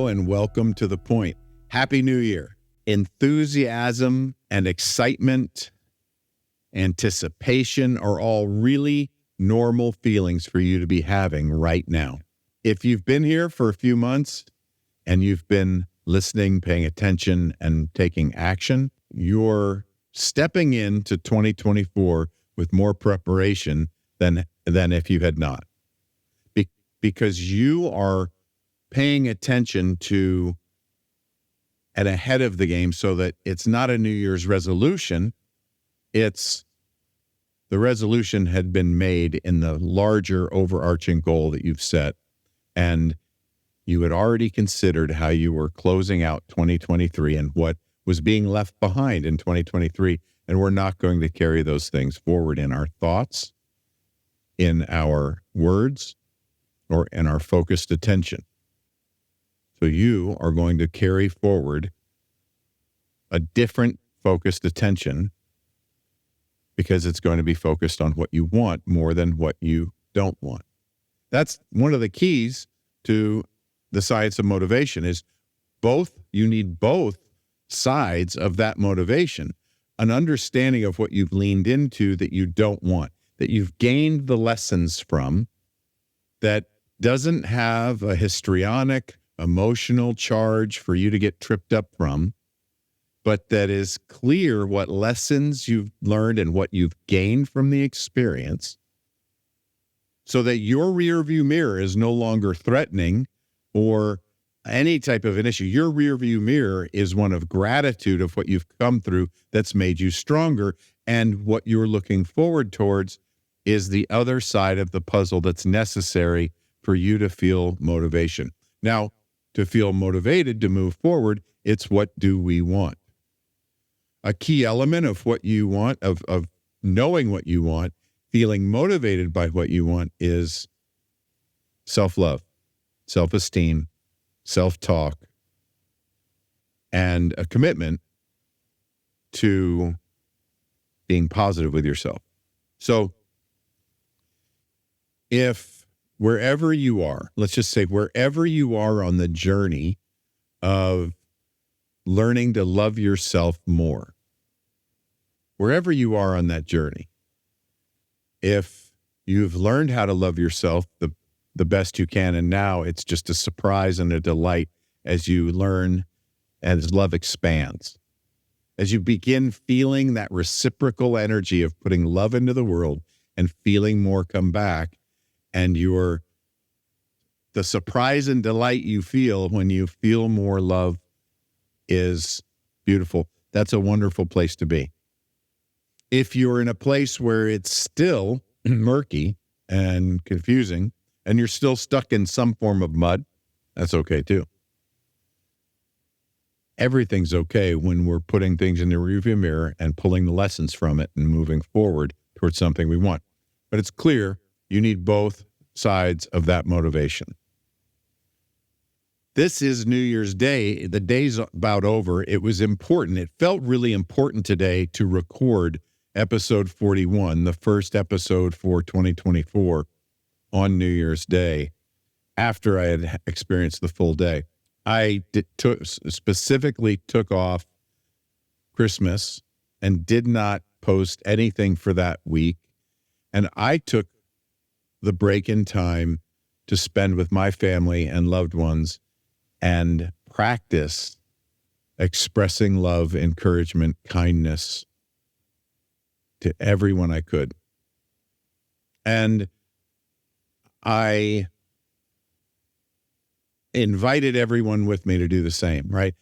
and welcome to The Point. Happy New Year. Enthusiasm and excitement, anticipation are all really normal feelings for you to be having right now. If you've been here for a few months and you've been listening, paying attention, and taking action, you're stepping into 2024 with more preparation than if you had not. Because you are paying attention to and ahead of the game so that it's not a New Year's resolution. It's the resolution had been made in the larger overarching goal that you've set. And you had already considered how you were closing out 2023 and what was being left behind in 2023. And we're not going to carry those things forward in our thoughts, in our words, or in our focused attention. So you are going to carry forward a different focused attention because it's going to be focused on what you want more than what you don't want. That's one of the keys to the science of motivation is you need both sides of that motivation, an understanding of what you've leaned into that you don't want, that you've gained the lessons from, that doesn't have a histrionic, emotional charge for you to get tripped up from, but that is clear what lessons you've learned and what you've gained from the experience, so that your rearview mirror is no longer threatening or any type of an issue. Your rearview mirror is one of gratitude of what you've come through that's made you stronger, and what you're looking forward towards is the other side of the puzzle that's necessary for you to feel motivation. Now, to feel motivated to move forward, it's what do we want? A key element of what you want, of knowing what you want, feeling motivated by what you want is self-love, self-esteem, self-talk, and a commitment to being positive with yourself. So if wherever you are, let's just say wherever you are on the journey of learning to love yourself more, wherever you are on that journey, if you've learned how to love yourself the best you can, and now it's just a surprise and a delight as you learn, as love expands, as you begin feeling that reciprocal energy of putting love into the world and feeling more come back, and the surprise and delight you feel when you feel more love is beautiful. That's a wonderful place to be. If you're in a place where it's still murky and confusing, and you're still stuck in some form of mud, that's okay too. Everything's okay when we're putting things in the rearview mirror and pulling the lessons from it and moving forward towards something we want. But it's clear you need both sides of that motivation. This is New Year's Day. The day's about over. It was important. It felt really important today to record episode 41, the first episode for 2024 on New Year's Day after I had experienced the full day. I specifically took off Christmas and did not post anything for that week. And I took the break in time to spend with my family and loved ones and practice expressing love, encouragement, kindness to everyone I could. And I invited everyone with me to do the same, right?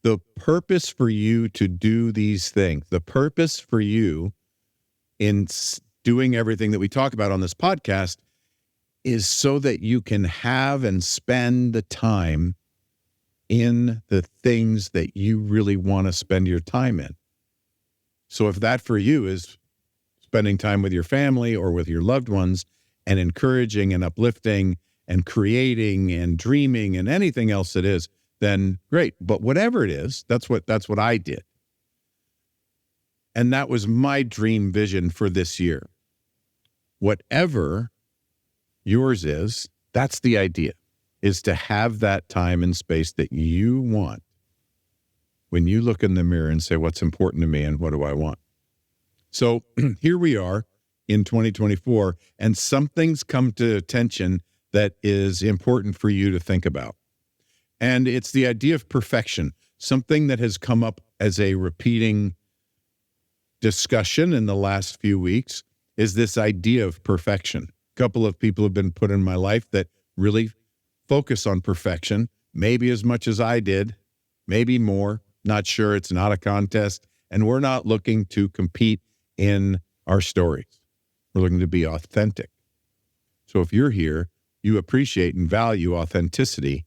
The purpose for you to do these things, the purpose for you in doing everything that we talk about on this podcast is so that you can have and spend the time in the things that you really want to spend your time in. So if that for you is spending time with your family or with your loved ones and encouraging and uplifting and creating and dreaming and anything else it is, then great. But whatever it is, that's what I did. And that was my dream vision for this year. Whatever yours is, that's the idea. is to have that time and space that you want when you look in the mirror and say, what's important to me and what do I want? So here we are in 2024, and something's come to attention that is important for you to think about. And it's the idea of perfection, something that has come up as a repeating discussion in the last few weeks is this idea of perfection. A couple of people have been put in my life that really focus on perfection, maybe as much as I did, maybe more, not sure. It's not a contest. And we're not looking to compete in our stories. We're looking to be authentic. So if you're here, you appreciate and value authenticity,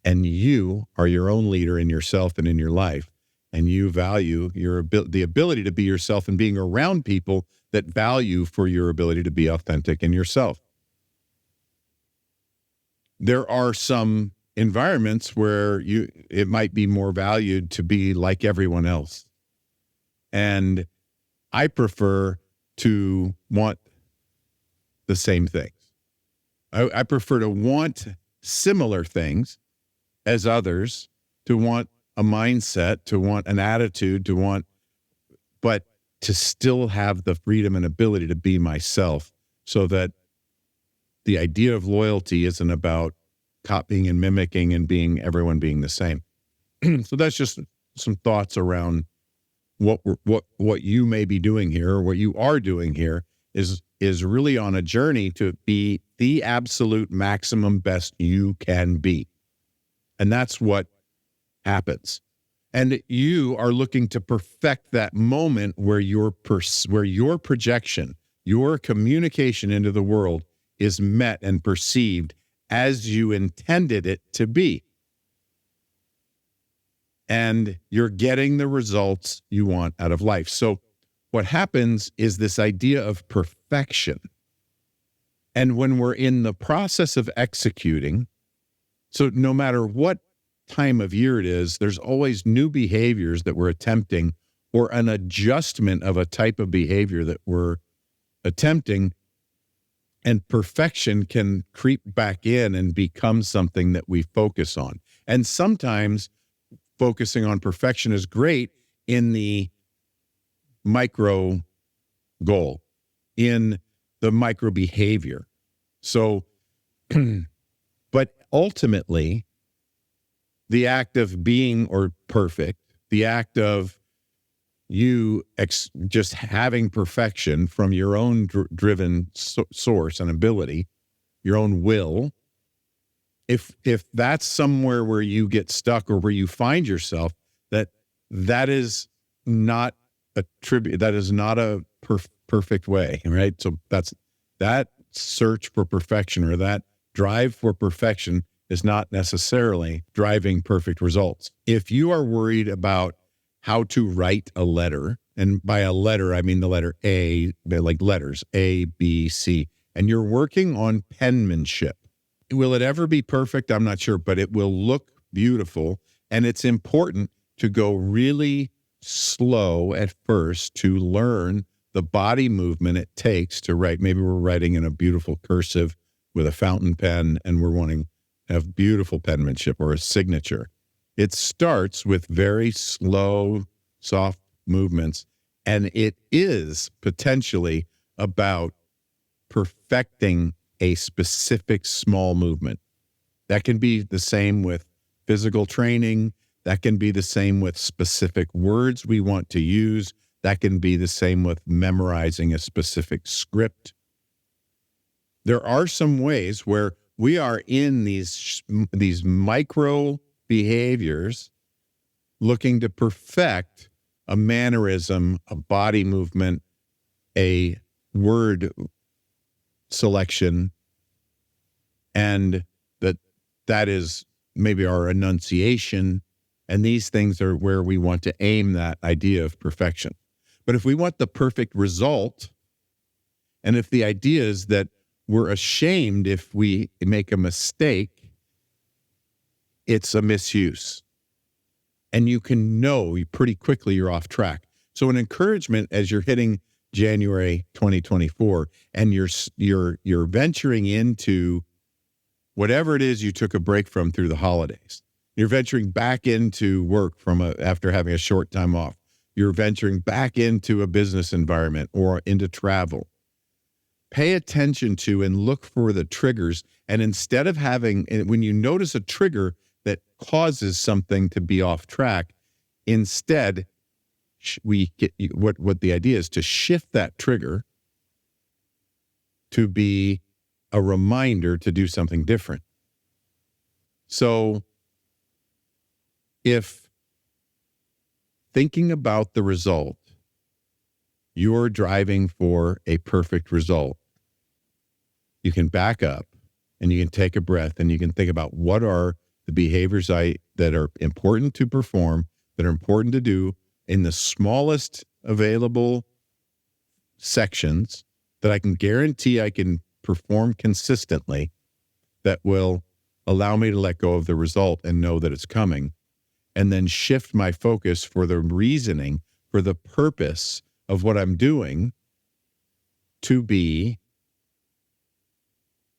and you are your own leader in yourself and in your life, and you value the ability to be yourself and being around people that value for your ability to be authentic in yourself. There are some environments where it might be more valued to be like everyone else. And I prefer to want the same things. I prefer to want similar things as others, to want a mindset, to want an attitude, but to still have the freedom and ability to be myself, so that the idea of loyalty isn't about copying and mimicking and everyone being the same. So that's just some thoughts around what you may be doing here, or what you are doing here is really on a journey to be the absolute maximum best you can be. And that's what happens. And you are looking to perfect that moment where your projection, your communication into the world is met and perceived as you intended it to be. And you're getting the results you want out of life. So what happens is this idea of perfection. And when we're in the process of executing, so no matter what time of year it is, there's always new behaviors that we're attempting, or an adjustment of a type of behavior that we're attempting. And perfection can creep back in and become something that we focus on. And sometimes focusing on perfection is great in the micro goal, in the micro behavior. So, but ultimately, the act of being or perfect, the act of you just having perfection from your own driven source and ability, your own will, if that's somewhere where you get stuck or where you find yourself, that is not that is not a perfect way, right? So that search for perfection, or that drive for perfection, is not necessarily driving perfect results. If you are worried about how to write a letter, and by a letter, I mean the letter A, like letters, A, B, C, and you're working on penmanship, will it ever be perfect? I'm not sure, but it will look beautiful. And it's important to go really slow at first to learn the body movement it takes to write. Maybe we're writing in a beautiful cursive with a fountain pen, and we're wanting to have beautiful penmanship or a signature. It starts with very slow, soft movements, and it is potentially about perfecting a specific small movement. That can be the same with physical training. That can be the same with specific words we want to use. That can be the same with memorizing a specific script. There are some ways where we are in these micro behaviors looking to perfect a mannerism, a body movement, a word selection, and that is maybe our enunciation. And these things are where we want to aim that idea of perfection. But if we want the perfect result, and if the idea is that we're ashamed if we make a mistake, it's a misuse. And you can know pretty quickly you're off track. So an encouragement as you're hitting January 2024 and you're venturing into whatever it is you took a break from through the holidays. You're venturing back into work after having a short time off. You're venturing back into a business environment or into travel. Pay attention to and look for the triggers. And instead of when you notice a trigger that causes something to be off track, instead, what the idea is to shift that trigger to be a reminder to do something different. So if thinking about the result, you're driving for a perfect result, you can back up and you can take a breath and you can think about what are the behaviors that are important to perform, that are important to do in the smallest available sections that I can guarantee I can perform consistently, that will allow me to let go of the result and know that it's coming, and then shift my focus for the reasoning, for the purpose of what I'm doing to be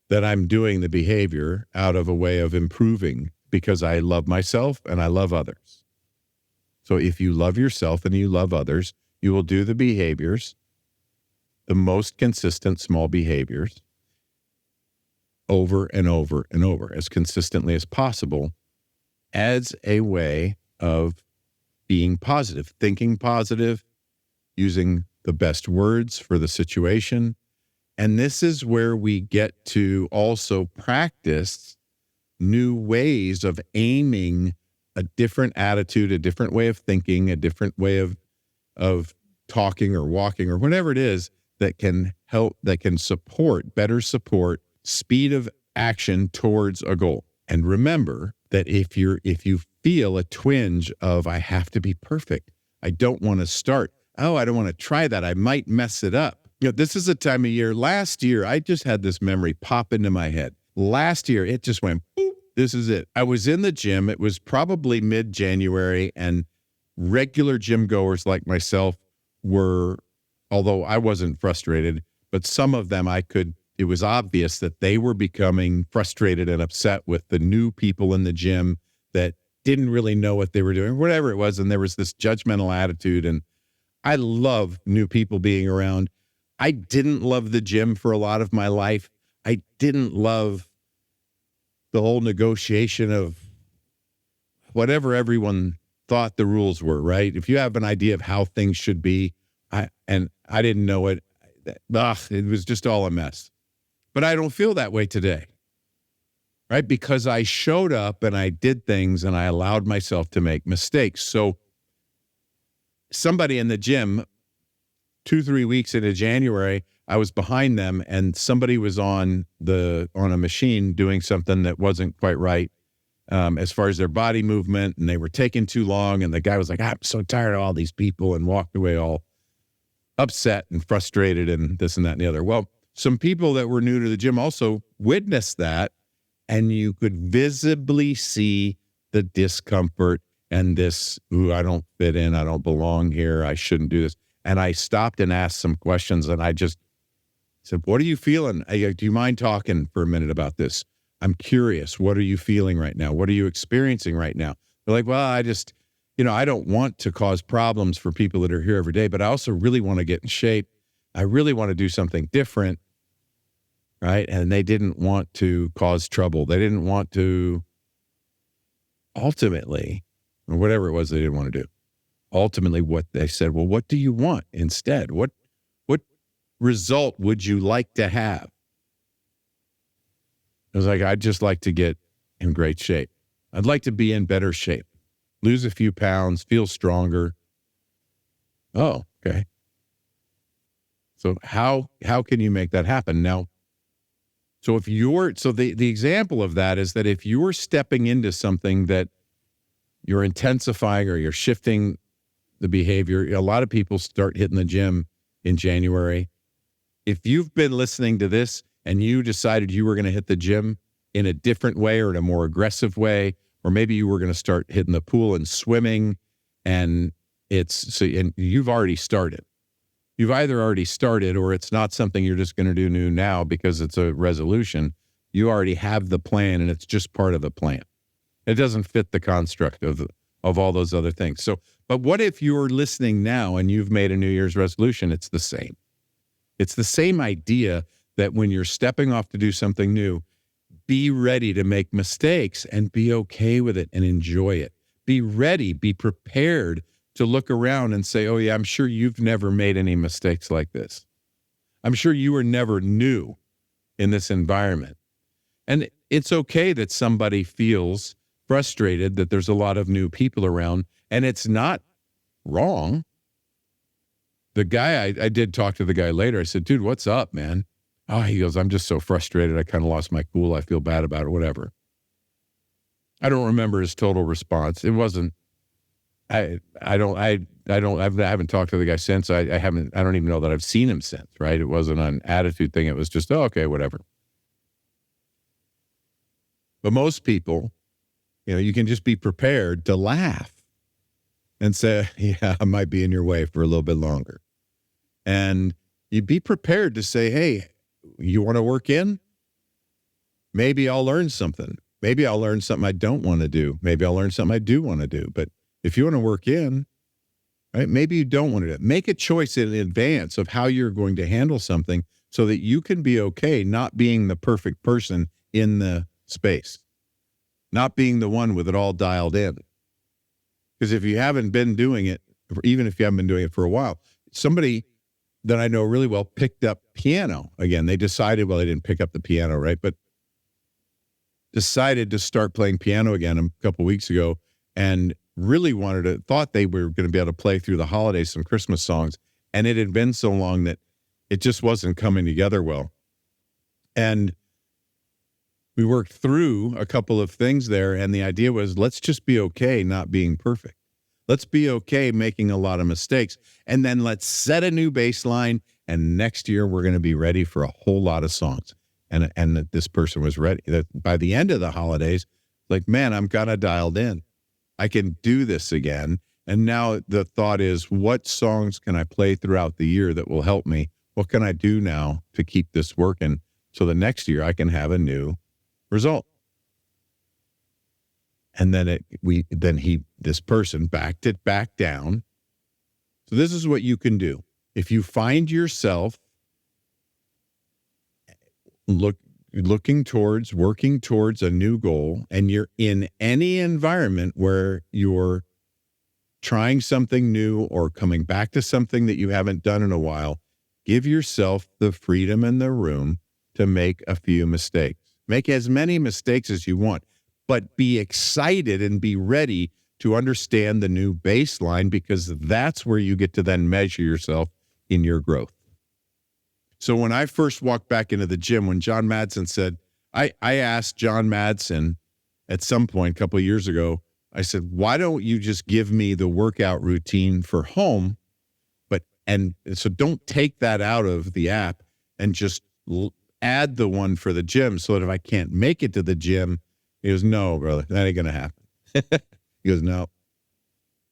that I'm doing the behavior out of a way of improving because I love myself and I love others. So if you love yourself and you love others, you will do the behaviors, the most consistent small behaviors, over and over and over as consistently as possible, as a way of being positive, thinking positive, using the best words for the situation. And this is where we get to also practice new ways of aiming a different attitude, a different way of thinking, a different way of talking or walking or whatever it is that can help, that can better support speed of action towards a goal. And remember that if you feel a twinge of, I have to be perfect, I don't want to start, I don't want to try that, I might mess it up. This is a time of year. Last year, I just had this memory pop into my head. Last year, it just went, boop, this is it. I was in the gym. It was probably mid-January, and regular gym goers like myself were, although I wasn't frustrated, but some of them it was obvious that they were becoming frustrated and upset with the new people in the gym that didn't really know what they were doing, whatever it was. And there was this judgmental attitude. And I love new people being around. I didn't love the gym for a lot of my life. I didn't love the whole negotiation of whatever everyone thought the rules were, right? If you have an idea of how things should be, I didn't know it. It was just all a mess. But I don't feel that way today, right? Because I showed up and I did things and I allowed myself to make mistakes. So somebody in the gym, 2-3 weeks into January, I was behind them and somebody was on a machine doing something that wasn't quite right as far as their body movement, and they were taking too long. And the guy was like, I'm so tired of all these people, and walked away all upset and frustrated and this and that and the other. Well, some people that were new to the gym also witnessed that, and you could visibly see the discomfort and this, I don't fit in, I don't belong here, I shouldn't do this. And I stopped and asked some questions, and I just said, what are you feeling? Do you mind talking for a minute about this? I'm curious. What are you feeling right now? What are you experiencing right now? They're like, well, I just, I don't want to cause problems for people that are here every day, but I also really want to get in shape. I really want to do something different, right? And they didn't want to cause trouble. They didn't want to ultimately, or whatever it was they didn't want to do. Ultimately, what they said, well, what do you want instead? What result would you like to have? I was like, I'd just like to get in great shape. I'd like to be in better shape, lose a few pounds, feel stronger. Oh, okay. So how can you make that happen? Now, so the example of that is that if you're stepping into something that you're intensifying or you're shifting the behavior, a lot of people start hitting the gym in January. If you've been listening to this and you decided you were going to hit the gym in a different way or in a more aggressive way, or maybe you were going to start hitting the pool and swimming, and you've already started. You've either already started or it's not something you're just going to do new now because it's a resolution. You already have the plan, and it's just part of the plan. It doesn't fit the construct of all those other things. So, but what if you're listening now and you've made a New Year's resolution? It's the same. It's the same idea that when you're stepping off to do something new, be ready to make mistakes and be okay with it and enjoy it. Be ready, be prepared to look around and say, oh yeah, I'm sure you've never made any mistakes like this. I'm sure you were never new in this environment. And it's okay that somebody feels frustrated that there's a lot of new people around, and it's not wrong. The guy, I did talk to the guy later. I said, dude, what's up, man? Oh, he goes, I'm just so frustrated. I kind of lost my cool. I feel bad about it, whatever. I don't remember his total response. It wasn't, I haven't talked to the guy since. I don't even know that I've seen him since, right? It wasn't an attitude thing. It was just, oh, okay, whatever. But most people, you can just be prepared to laugh and say, yeah, I might be in your way for a little bit longer. And you be prepared to say, hey, you want to work in? Maybe I'll learn something. Maybe I'll learn something I don't want to do. Maybe I'll learn something I do want to do. But if you want to work in, right, maybe you don't want to do it. Make a choice in advance of how you're going to handle something so that you can be okay not being the perfect person in the space, not being the one with it all dialed in. Because if you haven't been doing it, even if you haven't been doing it for a while, somebody that I know really well picked up piano again. They decided, well, they didn't pick up the piano, right? But decided to start playing piano again a couple of weeks ago and really thought they were going to be able to play through the holidays, some Christmas songs. And it had been so long that it just wasn't coming together well. And we worked through a couple of things there. And the idea was, let's just be okay not being perfect. Let's be okay making a lot of mistakes. And then let's set a new baseline. And next year, we're going to be ready for a whole lot of songs. And that this person was ready. That by the end of the holidays, like, man, I'm kind of dialed in. I can do this again. And now the thought is, what songs can I play throughout the year that will help me? What can I do now to keep this working so the next year I can have a new result? And then this person backed it back down. So this is what you can do. If you find yourself working towards a new goal, and you're in any environment where you're trying something new or coming back to something that you haven't done in a while, give yourself the freedom and the room to make a few mistakes. Make as many mistakes as you want, but be excited and be ready to understand the new baseline, because that's where you get to then measure yourself in your growth. So when I first walked back into the gym, when John Madsen said, I asked John Madsen at some point a couple of years ago, I said, why don't you just give me the workout routine for home? And so don't take that out of the app and just add the one for the gym, so that if I can't make it to the gym, he goes, no, brother, that ain't going to happen. He goes, no,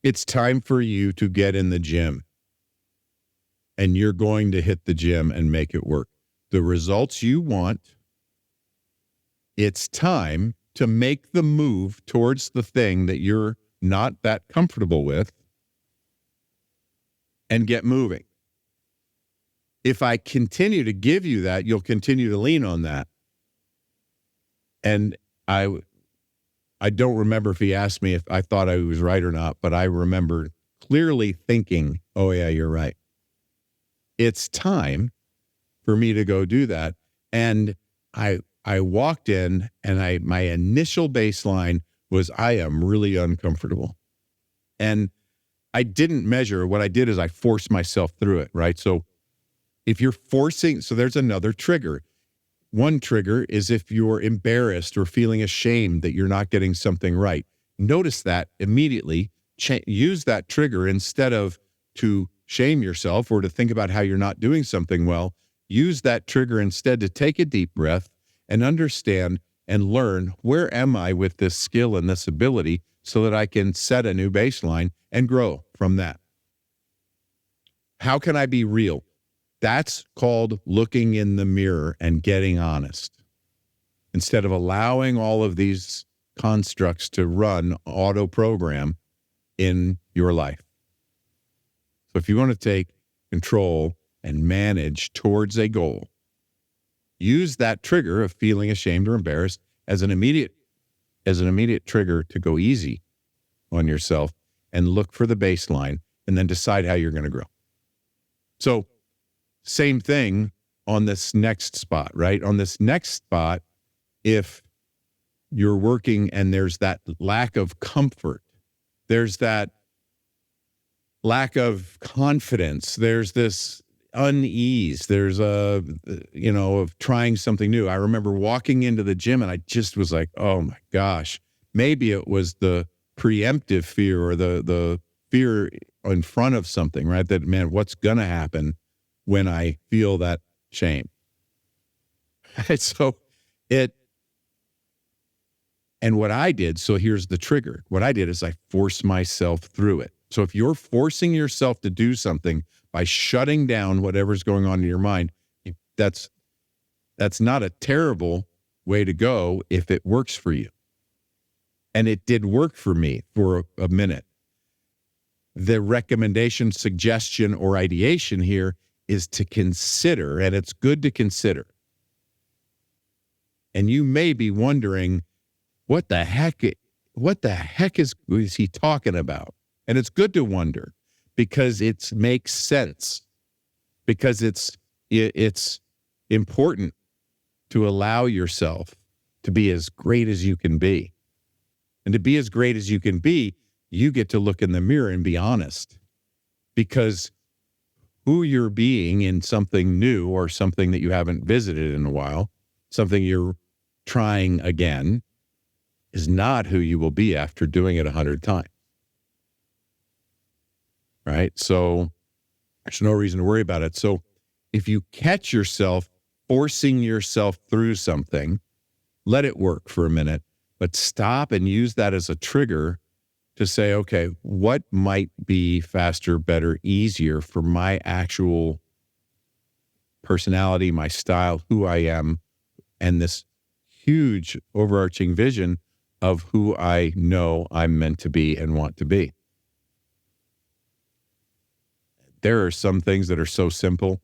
it's time for you to get in the gym, and you're going to hit the gym and make it work. The results you want, it's time to make the move towards the thing that you're not that comfortable with and get moving. If I continue to give you that, you'll continue to lean on that. And I don't remember if he asked me if I thought I was right or not, but I remember clearly thinking, oh yeah, you're right. It's time for me to go do that. And I walked in, and my initial baseline was, I am really uncomfortable. And I didn't measure. What I did is I forced myself through it, right? So if you're forcing, so there's another trigger. One trigger is if you're embarrassed or feeling ashamed that you're not getting something right. Notice that immediately. Use that trigger instead of to shame yourself or to think about how you're not doing something well. Use that trigger instead to take a deep breath and understand and learn, where am I with this skill and this ability, so that I can set a new baseline and grow from that. How can I be real? That's called looking in the mirror and getting honest. instead of allowing all of these constructs to run auto program in your life. So if you want to take control and manage towards a goal, use that trigger of feeling ashamed or embarrassed as an immediate trigger to go easy on yourself and look for the baseline and then decide how you're going to grow. So same thing on this next spot, right? On this next spot, if you're working and there's that lack of comfort, there's that lack of confidence, there's this unease, there's of trying something new. I remember walking into the gym and I just was like, oh my gosh, maybe it was the preemptive fear or the fear in front of something, right? That, man, what's going to happen when I feel that shame? And what I did, so here's the trigger. What I did is I forced myself through it. So if you're forcing yourself to do something by shutting down whatever's going on in your mind, that's not a terrible way to go if it works for you. And it did work for me for a minute. The recommendation, suggestion, or ideation here is to consider, and it's good to consider. And you may be wondering, what the heck is he talking about? And it's good to wonder because it makes sense, because it's important to allow yourself to be as great as you can be. And to be as great as you can be, you get to look in the mirror and be honest, because who you're being in something new or something that you haven't visited in a while, something you're trying again, is not who you will be after doing it 100 times. Right? So there's no reason to worry about it. So if you catch yourself forcing yourself through something, let it work for a minute, but stop and use that as a trigger to say, okay, what might be faster, better, easier for my actual personality, my style, who I am, and this huge overarching vision of who I know I'm meant to be and want to be. There are some things that are so simple,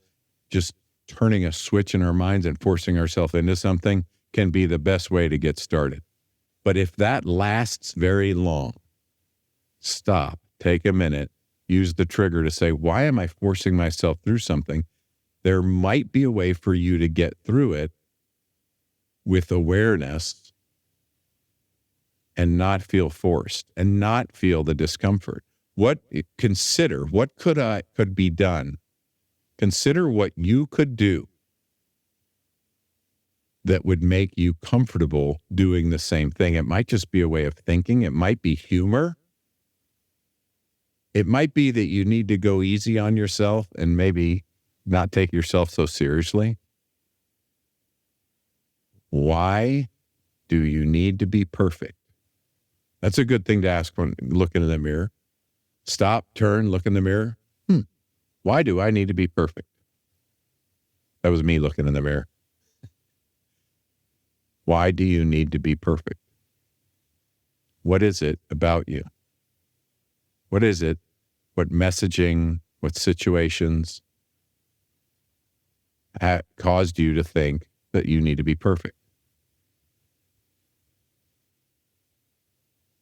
just turning a switch in our minds and forcing ourselves into something can be the best way to get started. But if that lasts very long, stop, take a minute, use the trigger to say, why am I forcing myself through something? There might be a way for you to get through it with awareness and not feel forced and not feel the discomfort. Consider what could be done. Consider what you could do that would make you comfortable doing the same thing. It might just be a way of thinking. It might be humor. It might be that you need to go easy on yourself and maybe not take yourself so seriously. Why do you need to be perfect? That's a good thing to ask when looking in the mirror. Stop, turn, look in the mirror. Why do I need to be perfect? That was me looking in the mirror. Why do you need to be perfect? What is it about you? What is it? What messaging, what situations caused you to think that you need to be perfect?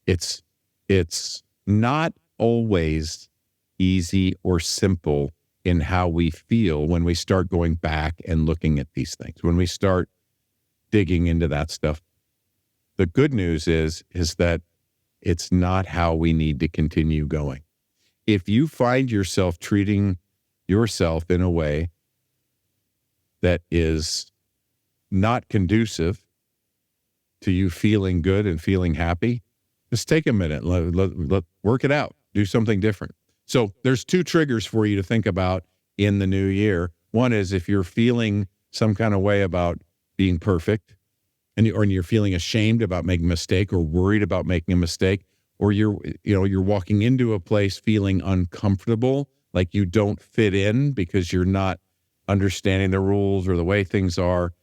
It's not always easy or simple in how we feel when we start going back and looking at these things, when we start digging into that stuff. The good news is that it's not how we need to continue going. If you find yourself treating yourself in a way that is not conducive to you feeling good and feeling happy, just take a minute, let work it out, do something different. So there's two triggers for you to think about in the new year. One is if you're feeling some kind of way about being perfect and you're feeling ashamed about making a mistake or worried about making a mistake, or you're walking into a place feeling uncomfortable, like you don't fit in because you're not understanding the rules or the way things are.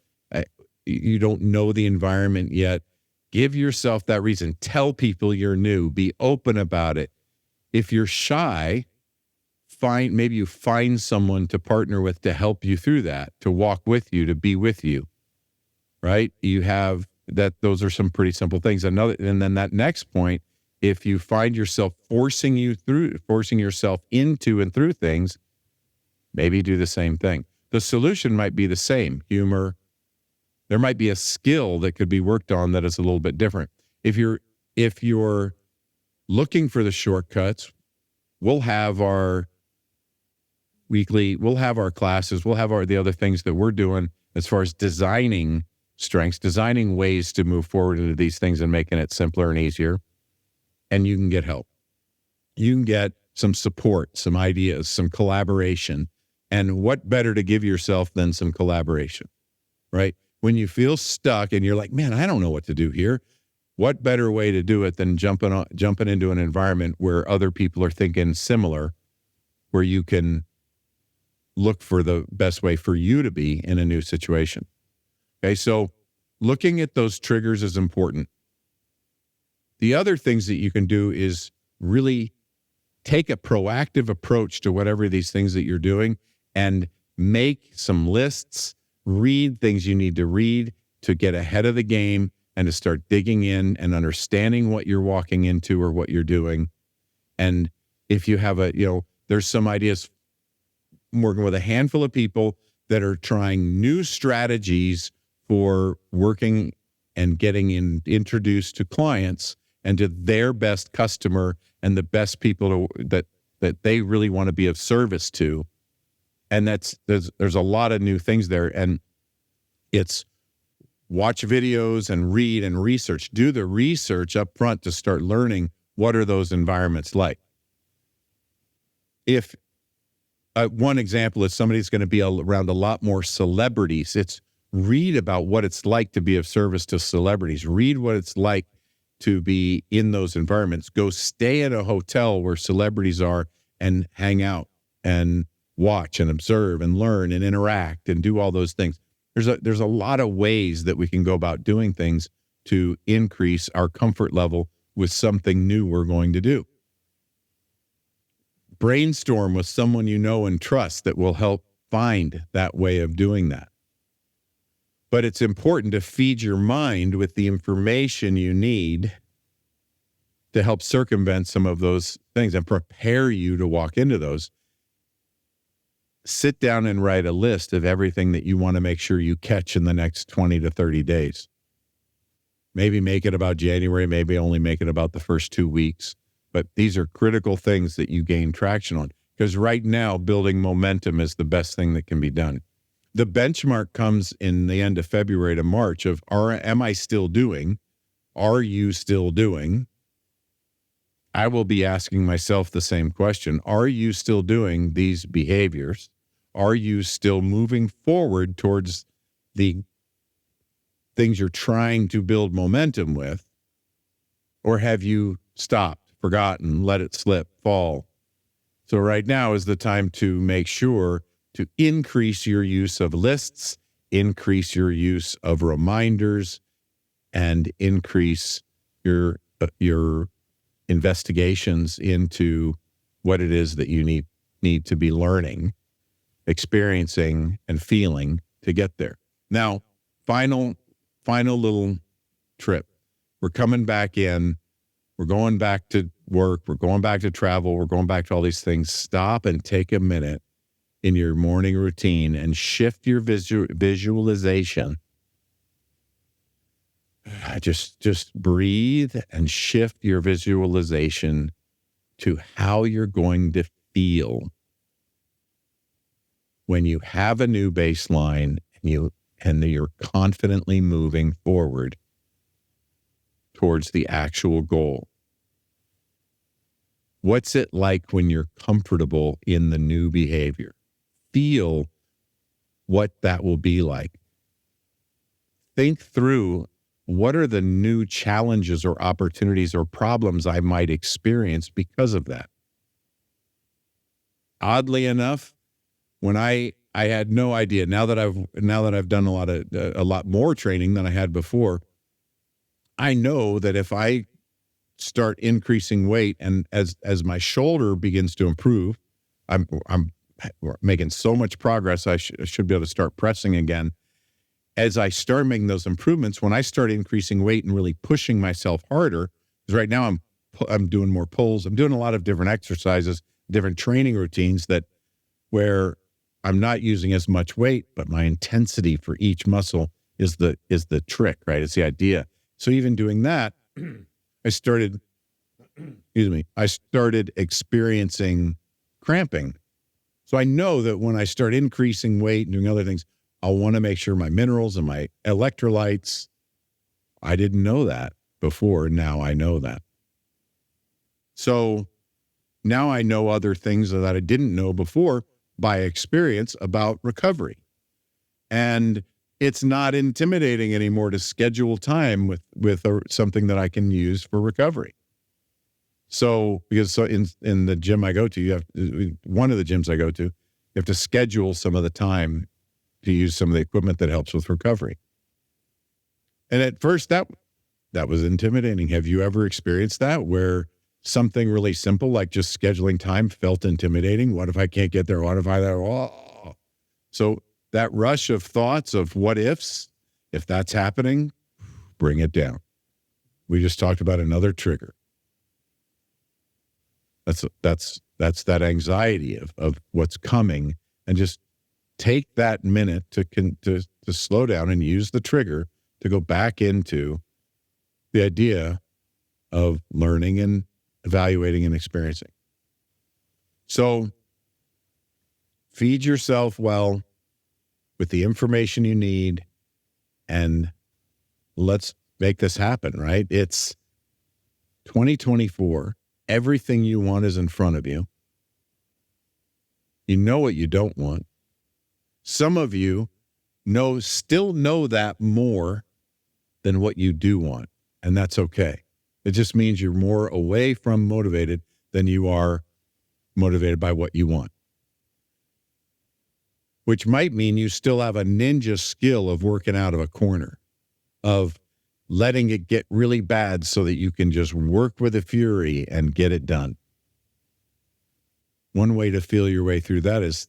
you don't know the environment yet, give yourself that reason. Tell people you're new. Be open about it. If you're shy, maybe you find someone to partner with to help you through that, to walk with you, to be with you, right? You have that. Those are some pretty simple things. And then that next point, if you find yourself forcing yourself into and through things, maybe do the same thing. The solution might be the same, humor. There might be a skill that could be worked on that is a little bit different. If you're looking for the shortcuts, we'll have our classes, we'll have the other things that we're doing as far as designing strengths, designing ways to move forward into these things and making it simpler and easier. And you can get help. You can get some support, some ideas, some collaboration. And what better to give yourself than some collaboration, right? When you feel stuck and you're like, man, I don't know what to do here. What better way to do it than jumping into an environment where other people are thinking similar, where you can look for the best way for you to be in a new situation. Okay, so looking at those triggers is important. The other things that you can do is really take a proactive approach to whatever these things that you're doing and make some lists, read things you need to read to get ahead of the game and to start digging in and understanding what you're walking into or what you're doing. And if you have there's some ideas. I'm working with a handful of people that are trying new strategies for working and getting introduced to clients and to their best customer and the best people that they really want to be of service to. And there's a lot of new things there. And it's watch videos and read and research. Do the research up front to start learning what are those environments like. If one example is somebody's going to be around a lot more celebrities, it's read about what it's like to be of service to celebrities. Read what it's like to be in those environments. Go stay at a hotel where celebrities are and hang out and watch and observe and learn and interact and do all those things. There's a lot of ways that we can go about doing things to increase our comfort level with something new we're going to do. Brainstorm with someone you know and trust that will help find that way of doing that. But it's important to feed your mind with the information you need to help circumvent some of those things and prepare you to walk into those. Sit down and write a list of everything that you want to make sure you catch in the next 20 to 30 days. Maybe make it about January, maybe only make it about the first 2 weeks. But these are critical things that you gain traction on, because right now building momentum is the best thing that can be done. The benchmark comes in the end of February to March of am I still doing? Are you still doing? I will be asking myself the same question. Are you still doing these behaviors? Are you still moving forward towards the things you're trying to build momentum with? Or have you stopped, forgotten, let it slip, fall? So right now is the time to make sure to increase your use of lists, increase your use of reminders, and increase your investigations into what it is that you need to be learning, experiencing, and feeling to get there. Now, final little trip. We're coming back in. We're going back to work. We're going back to travel. We're going back to all these things. Stop and take a minute in your morning routine and shift your visualization. Just breathe and shift your visualization to how you're going to feel when you have a new baseline and you're confidently moving forward towards the actual goal. What's it like when you're comfortable in the new behavior? Feel what that will be like. Think through, what are the new challenges or opportunities or problems I might experience because of that? Oddly enough, when I I had no idea. Now that I've done a lot more training than I had before, I know that if I start increasing weight, and as my shoulder begins to improve, I'm making so much progress. I should be able to start pressing again. As I start making those improvements, when I start increasing weight and really pushing myself harder, because right now I'm doing more pulls, I'm doing a lot of different exercises, different training routines where I'm not using as much weight, but my intensity for each muscle is the trick, right? It's the idea. So even doing that, I started experiencing cramping. So I know that when I start increasing weight and doing other things, I want to make sure my minerals and my electrolytes, I didn't know that before. Now I know that. So now I know other things that I didn't know before by experience about recovery. And it's not intimidating anymore to schedule time with something that I can use for recovery. So in the gym I go to, one of the gyms I go to, you have to schedule some of the time to use some of the equipment that helps with recovery. And at first that was intimidating. Have you ever experienced that, where something really simple like just scheduling time felt intimidating? What if I can't get there? What if So that rush of thoughts of what ifs, if that's happening, bring it down. We just talked about another trigger. That's that anxiety of what's coming, and just take that minute to slow down and use the trigger to go back into the idea of learning and evaluating and experiencing. So feed yourself well with the information you need, and let's make this happen, right? It's 2024. Everything you want is in front of you. You know what you don't want. Some of you still know that more than what you do want, and that's okay. It just means you're more away from motivated than you are motivated by what you want, which might mean you still have a ninja skill of working out of a corner, of letting it get really bad so that you can just work with a fury and get it done. One way to feel your way through that is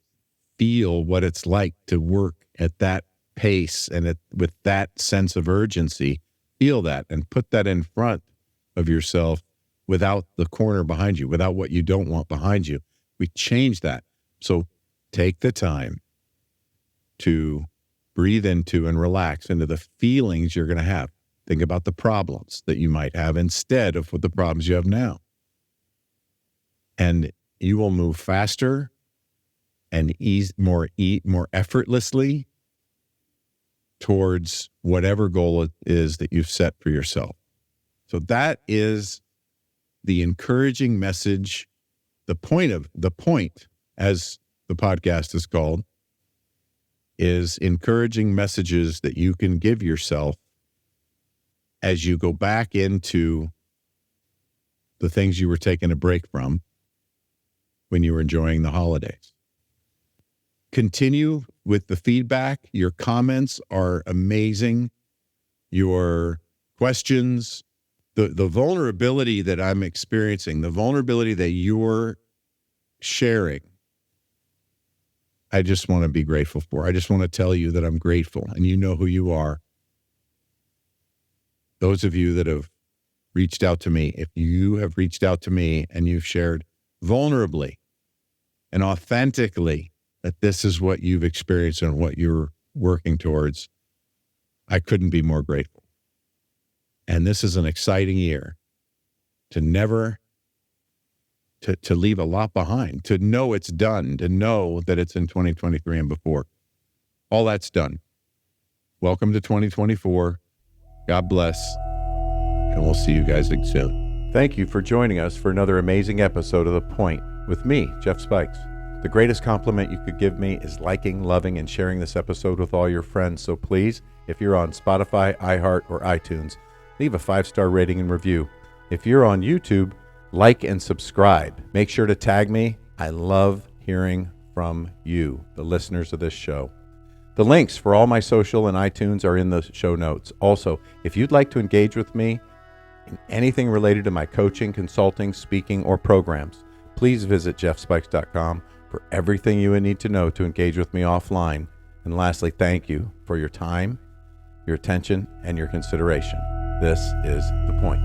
feel what it's like to work at that pace and with that sense of urgency. Feel that and put that in front of yourself without the corner behind you, without what you don't want behind you. We change that. So take the time to breathe into and relax into the feelings you're going to have. Think about the problems that you might have instead of the problems you have now. And you will move faster and more effortlessly towards whatever goal it is that you've set for yourself. So that is the encouraging message. The point, as the podcast is called, is encouraging messages that you can give yourself as you go back into the things you were taking a break from when you were enjoying the holidays. Continue with the feedback. Your comments are amazing. Your questions, the vulnerability that I'm experiencing, the vulnerability that you're sharing, I just want to be grateful for. I just want to tell you that I'm grateful, and you know who you are. Those of you that have reached out to me, if you have reached out to me and you've shared vulnerably and authentically that this is what you've experienced and what you're working towards, I couldn't be more grateful. And this is an exciting year to leave a lot behind, to know it's done, to know that it's in 2023 and before. All that's done. Welcome to 2024. God bless, and we'll see you guys soon. Thank you for joining us for another amazing episode of The Point with me, Jeff Spikes. The greatest compliment you could give me is liking, loving, and sharing this episode with all your friends. So please, if you're on Spotify, iHeart, or iTunes, leave a 5-star rating and review. If you're on YouTube, like and subscribe. Make sure to tag me. I love hearing from you, the listeners of this show. The links for all my social and iTunes are in the show notes. Also, if you'd like to engage with me in anything related to my coaching, consulting, speaking, or programs, please visit jeffspikes.com for everything you would need to know to engage with me offline. And lastly, thank you for your time, your attention, and your consideration. This is The Point.